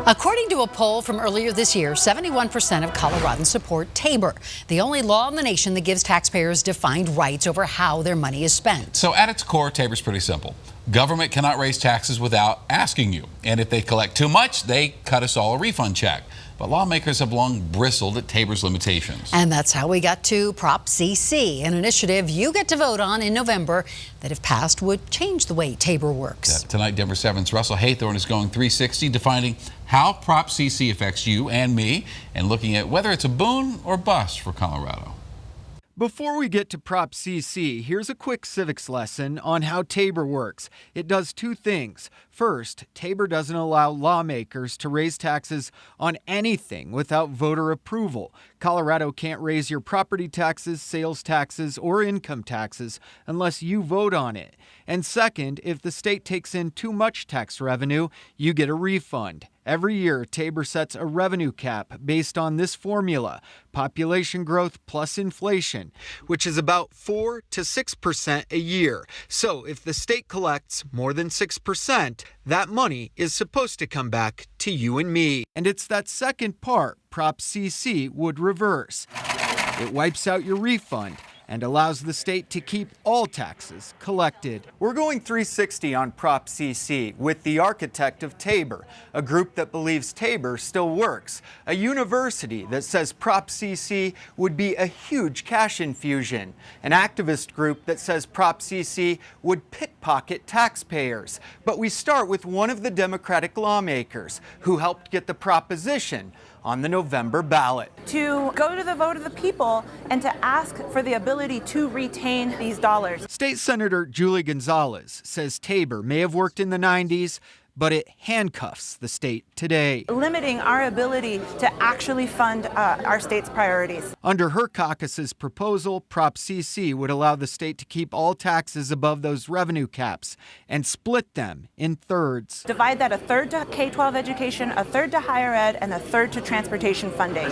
According to a poll from earlier this year, 71% of Coloradans support TABOR, the only law in the nation that gives taxpayers defined rights over how their money is spent. So at its core, TABOR's pretty simple. Government cannot raise taxes without asking you. And if they collect too much, they cut us all a refund check. But lawmakers have long bristled at TABOR's limitations. And that's how we got to Prop CC, an initiative you get to vote on in November that, if passed, would change the way TABOR works. Yeah, tonight, Denver 7's Russell Haythorne is going 360, defining how Prop CC affects you and me, and looking at whether it's a boon or bust for Colorado. Before we get to Prop CC, here's a quick civics lesson on how TABOR works. It does two things. First, TABOR doesn't allow lawmakers to raise taxes on anything without voter approval. Colorado can't raise your property taxes, sales taxes, or income taxes unless you vote on it. And second, if the state takes in too much tax revenue, you get a refund. Every year, TABOR sets a revenue cap based on this formula: population growth plus inflation, which is about 4 to 6% a year. So if the state collects more than 6%, that money is supposed to come back to you and me. And it's that second part Prop CC would reverse. It wipes out your refund and allows the state to keep all taxes collected. We're going 360 on Prop CC with the architect of TABOR, a group that believes TABOR still works, a university that says Prop CC would be a huge cash infusion, an activist group that says Prop CC would pickpocket taxpayers. But we start with one of the Democratic lawmakers who helped get the proposition on the November ballot. To go to the vote of the people and to ask for the ability to retain these dollars. State Senator Julie Gonzalez says TABOR may have worked in the 90s, but it handcuffs the state today, limiting our ability to actually fund our state's priorities. Under her caucus's proposal, Prop CC would allow the state to keep all taxes above those revenue caps and split them in thirds. Divide that: a third to K-12 education, a third to higher ed, and a third to transportation funding.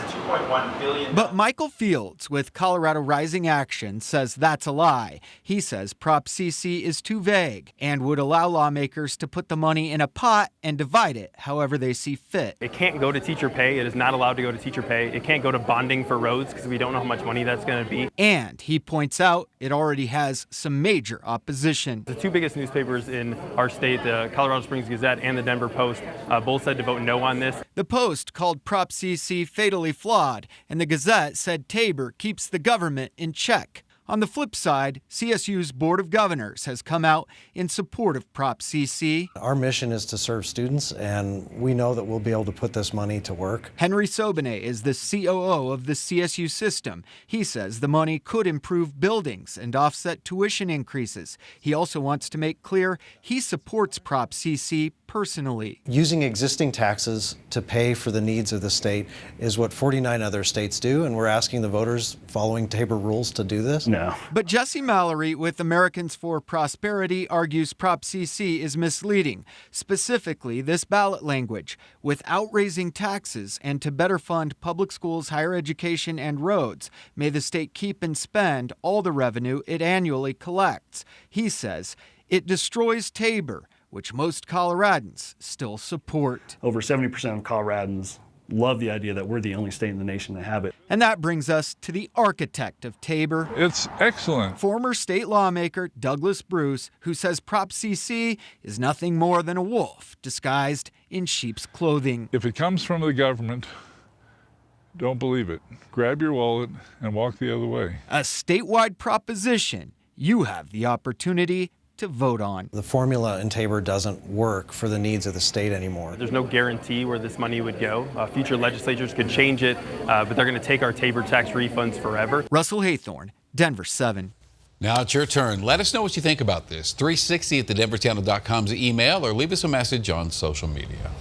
But Michael Fields with Colorado Rising Action says that's a lie. He says Prop CC is too vague and would allow lawmakers to put the money in a pot and divide it however they see fit. It can't go to teacher pay. It is not allowed to go to teacher pay. It can't go to bonding for roads because we don't know how much money that's going to be. And he points out it already has some major opposition. The two biggest newspapers in our state, the Colorado Springs Gazette and the Denver Post, both said to vote no on this. The Post called Prop CC fatally flawed, and the Gazette said TABOR keeps the government in check. On the flip side, CSU's Board of Governors has come out in support of Prop CC. Our mission is to serve students, and we know that we'll be able to put this money to work. Henry Sobene is the COO of the CSU system. He says the money could improve buildings and offset tuition increases. He also wants to make clear he supports Prop CC personally. Using existing taxes to pay for the needs of the state is what 49 other states do, and we're asking the voters following TABOR rules to do this. No. But Jesse Mallory with Americans for Prosperity argues Prop CC is misleading, specifically this ballot language: without raising taxes and to better fund public schools, higher education, and roads, may the state keep and spend all the revenue it annually collects. He says it destroys TABOR, which most Coloradans still support. Over 70% of Coloradans love the idea that we're the only state in the nation that have it. And that brings us to the architect of TABOR. It's excellent. Former state lawmaker Douglas Bruce, who says Prop CC is nothing more than a wolf disguised in sheep's clothing. If it comes from the government, don't believe it. Grab your wallet and walk the other way. A statewide proposition you have the opportunity to vote on. The formula in TABOR doesn't work for the needs of the state anymore. There's no guarantee where this money would go. Future legislatures could change it, but they're going to take our TABOR tax refunds forever. Russell Haythorne, Denver 7. Now it's your turn. Let us know what you think about this. 360 at thedenverchannel.com's email, or leave us a message on social media.